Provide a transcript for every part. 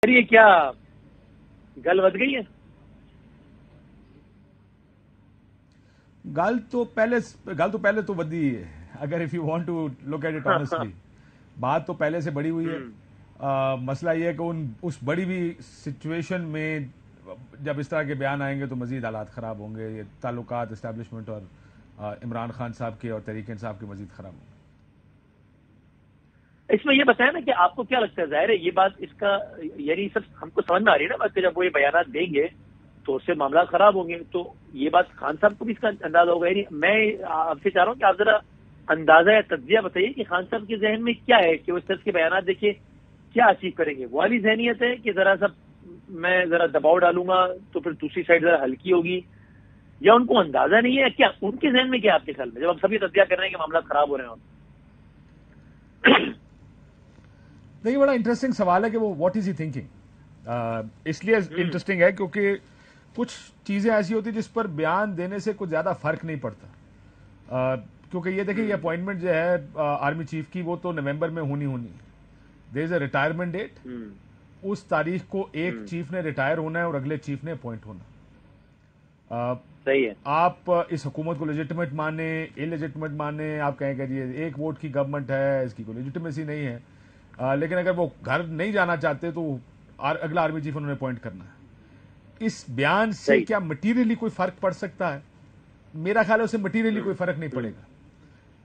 یہ کیا گل ود گئی ہے؟ گل تو پہلے تو ودی ہے، اگر if you want to look at it honestly بات تو پہلے سے بڑی ہوئی ہے۔ مسئلہ یہ ہے کہ اس بڑی ہوئی سچویشن میں جب اس طرح کے بیان آئیں گے تو مزید حالات خراب ہوں گے، یہ تعلقات اسٹیبلشمنٹ اور عمران خان صاحب کے اور تحریک انصاف کے مزید خراب ہوں گے۔ اس میں یہ بتائیں نا کہ آپ کو کیا لگتا ہے، ظاہر ہے یہ بات اس کا یعنی سب ہم کو سمجھ میں آ رہی ہے نا بات کہ جب وہ یہ بیانات دیں گے تو اس سے معاملات خراب ہوں گے، تو یہ بات خان صاحب کو بھی اس کا اندازہ ہوگا۔ یعنی میں آپ سے چاہ رہا ہوں کہ آپ ذرا اندازہ یا تجزیہ بتائیے کہ خان صاحب کے ذہن میں کیا ہے کہ وہ اس طرح کے بیانات دیکھیے کیا اچیو کریں گے۔ وہ والی ذہنیت ہے کہ ذرا سا میں ذرا دباؤ ڈالوں گا تو پھر دوسری سائڈ ذرا ہلکی ہوگی، یا ان کو اندازہ نہیں ہے کیا؟ ان کے ذہن میں کیا آپ کے خیال میں جب ہم سب یہ تجزیہ کر رہے ہیں کہ معاملات خراب ہو رہے ہیں؟ دیکھیے بڑا انٹرسٹنگ سوال ہے کہ وہ واٹ از ہی تھنکنگ۔ اس لیے انٹرسٹنگ ہے کیونکہ کچھ چیزیں ایسی ہوتی جس پر بیان دینے سے کچھ زیادہ فرق نہیں پڑتا، کیونکہ یہ دیکھیں یہ اپوائنٹمنٹ جو ہے آرمی چیف کی وہ تو نومبر میں ہونی دیر از اے ریٹائرمنٹ ڈیٹ، اس تاریخ کو ایک چیف نے ریٹائر ہونا ہے اور اگلے چیف نے اپوائنٹ ہونا۔ صحیح ہے، آپ اس حکومت کو لیجٹمیٹ مانیں انلیجٹمیٹ مانیں، آپ کہیں کہ جی ایک ووٹ کی گورنمنٹ ہے، اس کی کوئی لیجٹمیسی نہیں ہے، لیکن اگر وہ گھر نہیں جانا چاہتے تو اگلا آرمی چیف انہوں نے اپوائنٹ کرنا ہے۔ اس بیان سے کیا مٹیریلی کوئی فرق پڑ سکتا ہے؟ میرا خیال ہے اس سے مٹیریلی کوئی فرق نہیں پڑے گا۔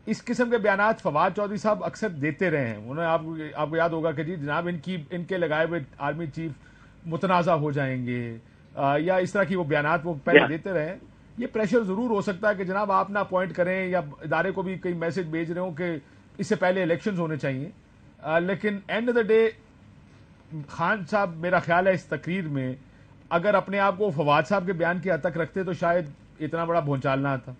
اس قسم کے بیانات فواد چودھری صاحب اکثر دیتے رہے ہیں، انہوں نے آپ کو یاد ہوگا کہ جی جناب ان کے لگائے ہوئے آرمی چیف متنازع ہو جائیں گے، یا اس طرح کی وہ بیانات وہ پہلے دیتے رہے ہیں۔ یہ پریشر ضرور ہو سکتا ہے کہ جناب آپ نہ اپوائنٹ کریں، یا ادارے کو بھی کئی میسج بھیج رہے ہوں کہ اس سے پہلے الیکشنز ہونے چاہیے، لیکن and of the day Khan صاحب میرا خیال ہے اس تقریر میں اگر اپنے آپ کو فواد صاحب کے بیان کی حد تک رکھتے تو شاید اتنا بڑا بھونچال نہ آتا۔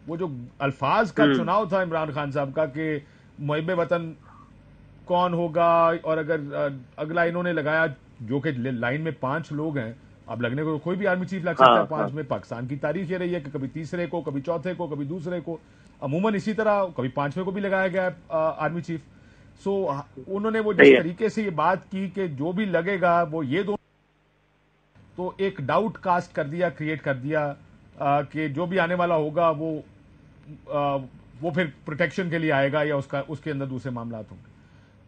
وہ جو الفاظ کا چناؤ تھا عمران خان صاحب کا کہ محب وطن کون ہوگا، اور اگر اگلا انہوں نے لگایا جو کہ لائن میں 5 لوگ ہیں، اب لگنے کو کوئی بھی آرمی چیف لگ سکتا ہے 5 میں۔ پاکستان کی تاریخ یہ رہی ہے کہ کبھی تیسرے کو، کبھی چوتھے کو، کبھی دوسرے کو، عموماً اسی طرح کبھی 5ویں کو بھی لگایا گیا ہے آرمی چیف۔ سو انہوں نے وہ جس طریقے سے یہ بات کی کہ جو بھی لگے گا وہ یہ دو، تو ایک ڈاؤٹ کاسٹ کر دیا، کریٹ کر دیا کہ جو بھی آنے والا ہوگا وہ پھر پروٹیکشن کے لیے آئے گا، یا اس کے اندر دوسرے معاملات ہوں گے۔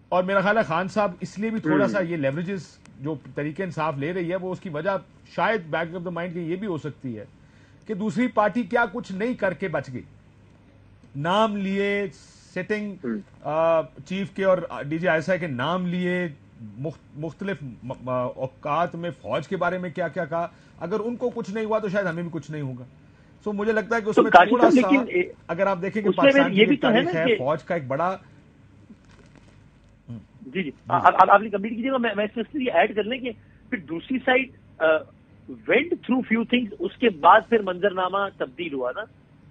اور میرا خیال ہے خان صاحب اس لیے بھی تھوڑا سا یہ لیوریجز جو تحریک انصاف لے رہی ہے، وہ اس کی وجہ شاید بیک آف دا مائنڈ یہ بھی ہو سکتی ہے کہ دوسری پارٹی کیا کچھ نہیں کر کے بچ گئی، نام لیے سیٹنگ چیف کے اور ڈی جی آئی کے نام لیے، مختلف اوقات میں فوج کے بارے میں کیا کیا کہا۔ اگر ان کو کچھ نہیں ہوا تو شاید ہمیں بھی کچھ نہیں ہوگا۔ سو مجھے لگتا ہے کہ اس میں تھوڑا سا اگر آپ دیکھیں کہ پاکستان کی تاریخ ہے فوج کا ایک بڑا جی آپ نے کمپلیٹ کیجیے گا، میں اس میں یہ ایڈ کر لیں کہ پھر دوسری side went through few things, اس کے بعد پھر منظرنامہ تبدیل ہوا نا،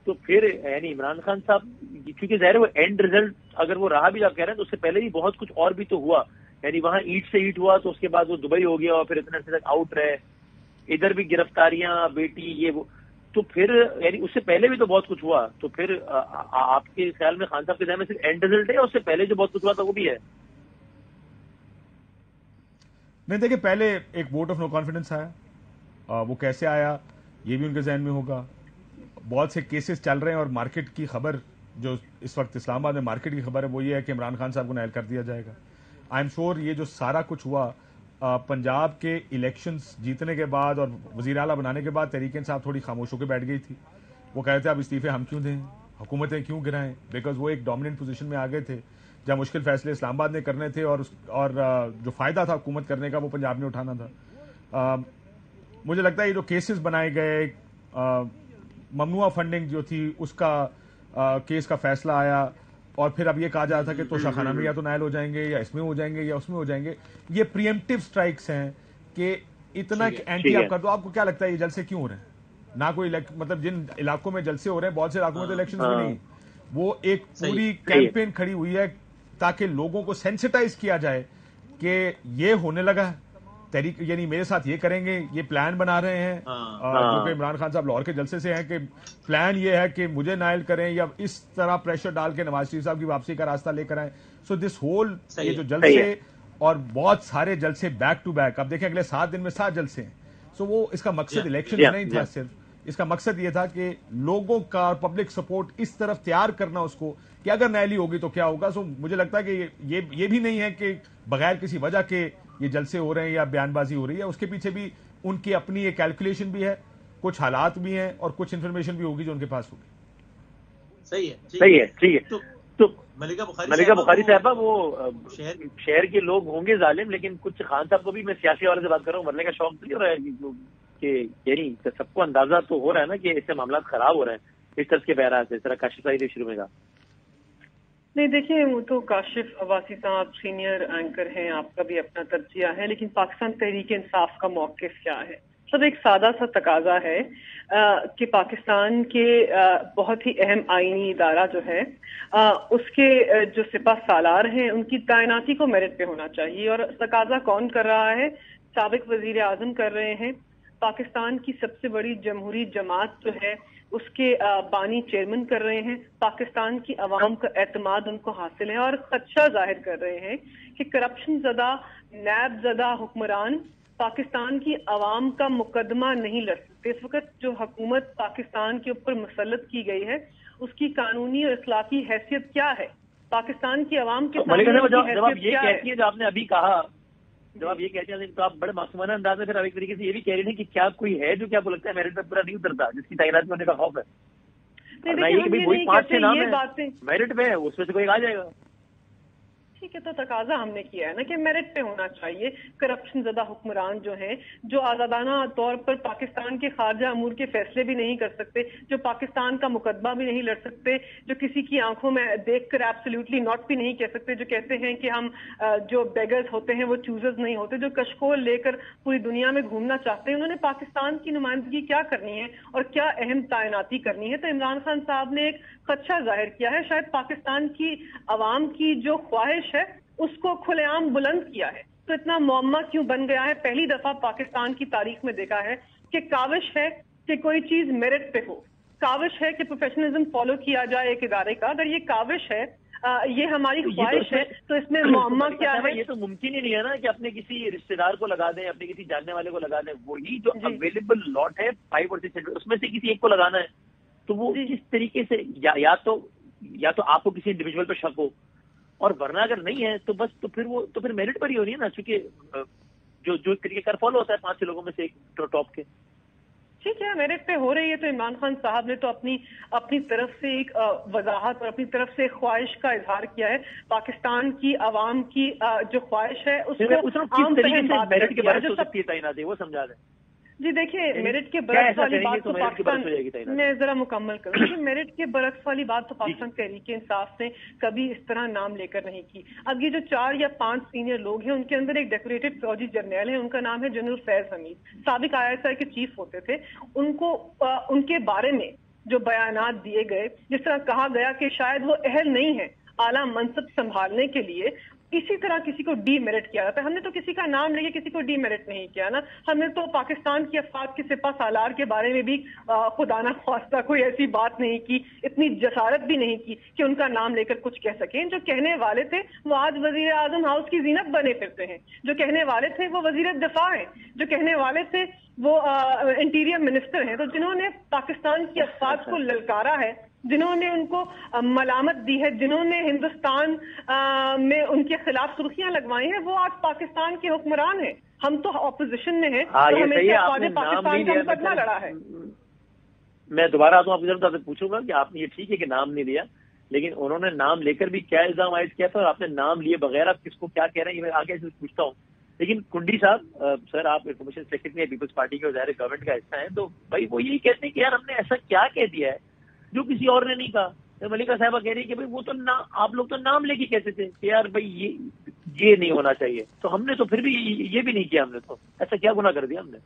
تو پھر یعنی عمران خان صاحب کیونکہ ظاہر ہے وہ اینڈ ریزلٹ اگر وہ رہا بھی آپ کہہ رہے ہیں تو اس سے پہلے بھی بہت کچھ اور بھی تو ہوا، یعنی وہاں اینٹ سے اینٹ ہوا تو اس کے بعد وہ دبئی ہو گیا اور پھر اتنے عرصے تک آؤٹ رہے، ادھر بھی گرفتاریاں بیٹی یہ وہ، تو پھر یعنی اس سے پہلے بھی تو بہت کچھ ہوا، تو پھر آپ کے خیال میں خان صاحب کے ذہن میں صرف اینڈ ریزلٹ ہے اور اس سے پہلے جو بہت کچھ ہوا تھا وہ بھی ہے؟ نہیں دیکھیں، پہلے ایک ووٹ آف نو کانفیڈنس آیا، وہ کیسے آیا یہ بھی ان کے ذہن میں ہوگا۔ بہت سے کیسز چل رہے ہیں اور مارکیٹ کی خبر جو اس وقت اسلام آباد میں مارکیٹ کی خبر ہے وہ یہ ہے کہ عمران خان صاحب کو نائل کر دیا جائے گا۔ آئی ایم شور یہ جو سارا کچھ ہوا پنجاب کے الیکشنز جیتنے کے بعد اور وزیر اعلیٰ بنانے کے بعد تحریک انصاف تھوڑی خاموش ہو کے بیٹھ گئی تھی۔ وہ کہتے تھے اب استعفے ہم کیوں دیں، حکومتیں کیوں گرائیں، بیکاز وہ ایک ڈومیننٹ پوزیشن میں آ گئے تھے جب مشکل فیصلے اسلام آباد نے کرنے تھے، اور جو فائدہ تھا حکومت کرنے کا وہ پنجاب نے اٹھانا تھا۔ مجھے لگتا ہے یہ جو کیسز بنائے گئے، ممنوعہ فنڈنگ جو تھی اس کا کیس کا فیصلہ آیا، اور پھر اب یہ کہا جا رہا تھا کہ توشہ خانہ میں یا تو نائل ہو جائیں گے، یا اس میں ہو جائیں گے، یا اس میں ہو جائیں گے۔ یہ پریمپٹیو سٹرائکس ہیں کہ اتنا اینٹی آپ کر دو۔ آپ کو کیا لگتا ہے یہ جلسے کیوں ہو رہے ہیں؟ نہ کوئی مطلب جن علاقوں میں جلسے ہو رہے ہیں بہت سے علاقوں میں تو الیکشنز بھی نہیں، وہ ایک پوری کیمپین کھڑی ہوئی ہے تاکہ لوگوں کو سینسٹائز کیا جائے کہ یہ ہونے لگا تحریک، یعنی میرے ساتھ یہ کریں گے، یہ پلان بنا رہے ہیں، جو کہ عمران خان صاحب لاہور کے جلسے سے ہیں کہ پلان یہ ہے کہ مجھے نائل کریں یا اس طرح پریشر ڈال کے نواز شریف صاحب کی واپسی کا راستہ لے کر آئیں۔ سو دس ہول یہ جو جلسے اور بہت سارے جلسے بیک ٹو بیک. اب دیکھیں اگلے 7 دن میں 7 جلسے ہیں. سو وہ اس کا مقصد الیکشن نہیں تھا صرف, اس کا مقصد یہ تھا کہ لوگوں کا پبلک سپورٹ اس طرف تیار کرنا اس کو کہ اگر نیلی ہوگی تو کیا ہوگا. سو مجھے لگتا ہے کہ یہ بھی نہیں ہے کہ بغیر کسی وجہ کے یہ جلسے ہو رہے ہیں یا بیان بازی ہو رہی ہے. اس کے پیچھے بھی ان کی اپنی ایک کیلکولیشن بھی ہے, کچھ حالات بھی ہیں اور کچھ انفارمیشن بھی ہوگی جو ان کے پاس ہوگی. صحیح ہے ٹھیک ہے. تو ملکہ بخاری صاحبہ وہ شہر کے لوگ ہوں گے ظالم, لیکن کچھ خان صاحب کو بھی میں سیاسی والے سے بات کر رہا ہوں, مرنے کا شوق نہیں ہو رہا ہے کہ یعنی سب کو اندازہ تو ہو رہا ہے نا کہ اس سے معاملات خراب ہو رہے ہیں اس طرح کے بہرحال سے. اس طرح کاشف صاحب شروع میں کہا نہیں, دیکھیں وہ تو کاشف عباسی صاحب سینئر اینکر ہیں, آپ کا بھی اپنا تجزیہ ہے, لیکن پاکستان تحریک انصاف کا موقف کیا ہے؟ سب ایک سادہ سا تقاضا ہے کہ پاکستان کے بہت ہی اہم آئینی ادارہ جو ہے اس کے جو سپہ سالار ہیں ان کی تعیناتی کو میرٹ پہ ہونا چاہیے. اور تقاضا کون کر رہا ہے؟ سابق وزیر اعظم کر رہے ہیں. پاکستان کی سب سے بڑی جمہوری جماعت جو ہے اس کے بانی چیئرمین کر رہے ہیں. پاکستان کی عوام کا اعتماد ان کو حاصل ہے اور خدشہ ظاہر کر رہے ہیں کہ کرپشن زدہ نیب زدہ حکمران پاکستان کی عوام کا مقدمہ نہیں لڑ سکتے. اس وقت جو حکومت پاکستان کے اوپر مسلط کی گئی ہے اس کی قانونی اور اخلاقی حیثیت کیا ہے؟ پاکستان کی عوام کے سامنے جب آپ یہ کہتی ہیں جو آپ نے ابھی کہا, جب آپ یہ کہتے ہیں تو آپ بڑے معصومانہ انداز میں پھر ایک طریقے سے یہ بھی کہہ رہے ہیں کہ کیا کوئی ہے جو کیا آپ کو لگتا ہے میرٹ پہ پورا نہیں اترتا, جس کی تعینات ہونے کا خوف ہے؟ وہی 5 سے نام ہے میرٹ پہ, اس میں سے کوئی آ جائے گا. ٹھیک ہے, تو تقاضا ہم نے کیا ہے نا کہ میرٹ پہ ہونا چاہیے. کرپشن زدہ حکمران جو ہیں, جو آزادانہ طور پر پاکستان کے خارجہ امور کے فیصلے بھی نہیں کر سکتے, جو پاکستان کا مقدمہ بھی نہیں لڑ سکتے, جو کسی کی آنکھوں میں دیکھ کر ایبسلیوٹلی ناٹ بھی نہیں کہہ سکتے, جو کہتے ہیں کہ ہم جو بیگرز ہوتے ہیں وہ چوزرز نہیں ہوتے, جو کشکول لے کر پوری دنیا میں گھومنا چاہتے ہیں, انہوں نے پاکستان کی نمائندگی کیا کرنی ہے اور کیا اہم تعیناتی کرنی ہے؟ تو عمران خان صاحب نے ایک خدشہ ظاہر کیا ہے, شاید پاکستان کی عوام کی جو خواہش ہے اس کو کھلے عام بلند کیا ہے. تو اتنا معمہ کیوں بن گیا ہے؟ پہلی دفعہ پاکستان کی تاریخ میں دیکھا ہے کہ کاوش ہے کہ کوئی چیز میرٹ پہ ہو, کاوش ہے کہ پروفیشنلزم فالو کیا جائے ایک ادارے کا. اگر یہ کاوش ہے, یہ ہماری خواہش ہے, تو اس میں معمہ کیا ہے؟ یہ تو ممکن ہی نہیں ہے نا کہ اپنے کسی رشتے دار کو لگا دیں, اپنے کسی جاننے والے کو لگا دیں. وہی جو اویلیبل لاٹ ہے 5 اور 6 اس میں سے کسی ایک کو لگانا ہے, تو وہ کس طریقے سے یا تو آپ کو کسی انڈیویجول پہ شک ہو, اور ورنہ اگر نہیں ہے تو بس تو پھر میرٹ پر ہی ہونی ہے نا, چونکہ جو طریقے کار فالو ہوتا ہے 5 لوگوں میں سے ایک ٹاپ کے. ٹھیک ہے, میرٹ پہ ہو رہی ہے. تو عمران خان صاحب نے تو اپنی طرف سے ایک وضاحت اور اپنی طرف سے خواہش کا اظہار کیا ہے. پاکستان کی عوام کی جو خواہش ہے اس کو عام میرٹ کے برعکس ہو سکتی ہے تعیناتی, وہ سمجھا دیں. جی دیکھیے, میرٹ کے برعکس والی بات تو پاکستان, میں ذرا مکمل کروں کہ میرٹ کے برعکس والی بات تو پاکستان تحریک انصاف نے کبھی اس طرح نام لے کر نہیں کی. اب یہ جو 4 یا 5 سینئر لوگ ہیں ان کے اندر ایک ڈیکوریٹڈ فوجی جرنیل ہے, ان کا نام ہے جنرل فیض حمید, سابق ISI کے چیف ہوتے تھے. ان کو ان کے بارے میں جو بیانات دیے گئے, جس طرح کہا گیا کہ شاید وہ اہل نہیں ہے اعلیٰ منصب سنبھالنے کے لیے, اسی طرح کسی کو ڈی میرٹ کیا جاتا ہے. ہم نے تو کسی کا نام لے کے کسی کو ڈی میرٹ نہیں کیا نا. ہم نے تو پاکستان کی افواج کے سپہ سالار کے بارے میں بھی خدا نہ خواستہ کوئی ایسی بات نہیں کی, اتنی جسارت بھی نہیں کی کہ ان کا نام لے کر کچھ کہہ سکیں. جو کہنے والے تھے وہ آج وزیر اعظم ہاؤس کی زینت بنے پھرتے ہیں, جو کہنے والے تھے وہ وزیر دفاع ہیں, جو کہنے والے تھے وہ انٹیریئر منسٹر ہیں. تو جنہوں نے پاکستان کی افواج کو للکارا ہے, جنہوں نے ان کو ملامت دی ہے, جنہوں نے ہندوستان میں ان کے خلاف سرخیاں لگوائی ہیں, وہ آج پاکستان کے حکمران ہیں. ہم تو اپوزیشن میں ہیں, تو ہمیشہ افواج پاکستان کا مقدمہ لڑا ہے. میں دوبارہ آتا ہوں, آپ سے پوچھوں گا کہ آپ نے یہ ٹھیک ہے کہ نام نہیں لیا, لیکن انہوں نے نام لے کر بھی کیا الزام عائد کیا تھا, اور آپ نے نام لیے بغیر آپ کس کو کیا کہہ رہے ہیں یہ میں آگے سے پوچھتا ہوں. لیکن کنڈی صاحب, سر آپ انفارمیشن سیکرٹری ہیں پیپلز پارٹی کے, ظاہر گورنمنٹ کا حصہ ہیں, تو بھائی وہ یہی کہتے ہیں کہ یار ہم نے ایسا کیا کہہ دیا ہے جو کسی اور نے نہیں کہا. ملکہ صاحبہ کہہ رہی ہے کہ بھائی وہ تو آپ لوگ تو نام لے کے کہتے تھے کہ یار بھائی یہ نہیں ہونا چاہیے, تو ہم نے تو پھر بھی یہ بھی نہیں کیا. ہم نے تو ایسا کیا گناہ کر دیا ہم نے؟